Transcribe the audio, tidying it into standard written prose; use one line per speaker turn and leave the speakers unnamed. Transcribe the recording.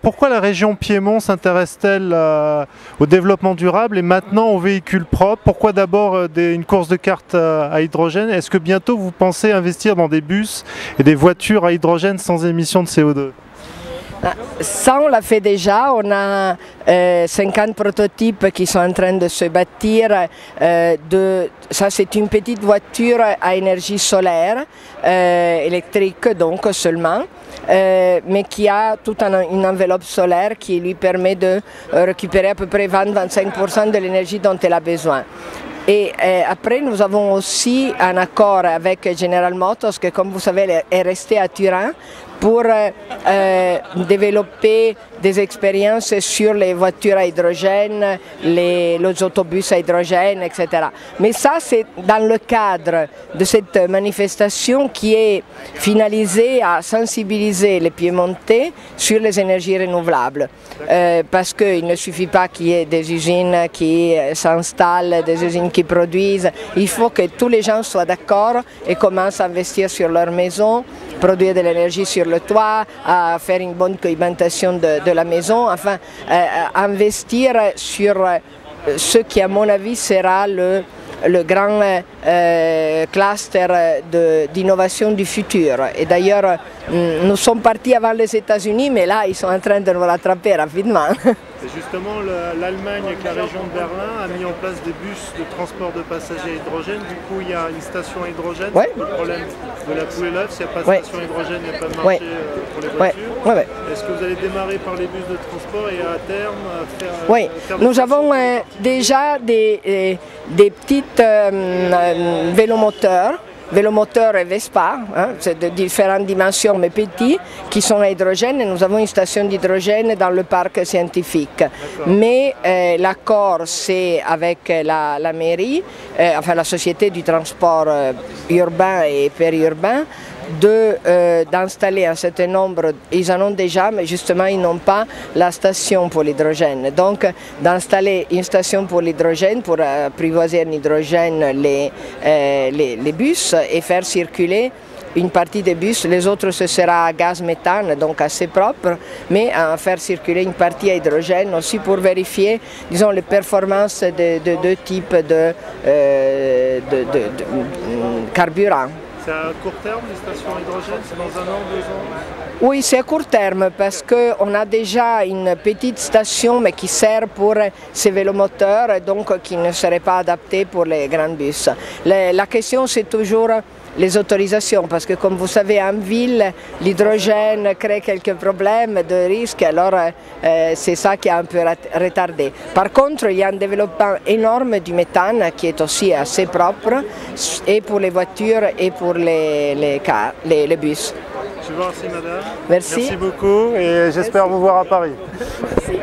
pourquoi la région Piémont s'intéresse-t-elle au développement durable et maintenant aux véhicules propres? Pourquoi d'abord une course de cartes à hydrogène? Est-ce que bientôt vous pensez investir dans des bus et des voitures à hydrogène sans émission de CO2?
Ça, on l'a fait déjà. On a 50 prototypes qui sont en train de se bâtir. Ça, c'est une petite voiture à énergie solaire, électrique donc seulement, mais qui a toute une enveloppe solaire qui lui permet de récupérer à peu près 20-25% de l'énergie dont elle a besoin. Et après, nous avons aussi un accord avec General Motors, qui, comme vous savez, est resté à Turin, pour développer des expériences sur les voitures à hydrogène, les autobus à hydrogène, etc. Mais ça, c'est dans le cadre de cette manifestation qui est finalisée à sensibiliser les Piémontais sur les énergies renouvelables. Parce qu'il ne suffit pas qu'il y ait des usines qui s'installent, des usines qui produisent. Il faut que tous les gens soient d'accord et commencent à investir sur leur maison, produire de l'énergie sur le toit, à faire une bonne alimentation de la maison, enfin investir sur ce qui à mon avis sera le grand cluster d'innovation du futur. Et d'ailleurs, nous sommes partis avant les États-Unis, mais là, ils sont en train de nous rattraper rapidement.
Et justement, l'Allemagne, avec la région de Berlin, a mis en place des bus de transport de passagers à hydrogène. Du coup, il y a une station à hydrogène.
Ouais.
Le problème de la poule et l'œuf, s'il n'y a pas de station à hydrogène, il n'y a pas de marché pour les voitures.
Ouais.
Est-ce que vous allez démarrer par les bus de transport et à terme faire...
Oui, nous avons déjà des petites vélomoteurs et Vespa, c'est de différentes dimensions mais petits, qui sont à hydrogène, et nous avons une station d'hydrogène dans le parc scientifique. Mais l'accord, c'est avec la mairie, enfin la société du transport urbain et périurbain, d'installer un certain nombre, ils en ont déjà, mais justement ils n'ont pas la station pour l'hydrogène. Donc d'installer une station pour l'hydrogène, pour apprivoiser en hydrogène les bus et faire circuler une partie des bus, les autres ce sera à gaz méthane, donc assez propre, mais à faire circuler une partie à hydrogène aussi pour vérifier, disons, les performances de deux types de carburant.
C'est à court terme, les stations à hydrogène? C'est dans 1 an, 2 ans?
Oui, c'est à court terme parce qu'on a déjà une petite station mais qui sert pour ces vélomoteurs et donc qui ne serait pas adaptée pour les grands bus. La question c'est toujours les autorisations parce que comme vous savez en ville l'hydrogène crée quelques problèmes de risque, alors c'est ça qui a un peu retardé. Par contre il y a un développement énorme du méthane qui est aussi assez propre et pour les voitures et pour les bus.
Je vous remercie madame.
Merci.
Merci beaucoup et j'espère vous voir à Paris.
Merci.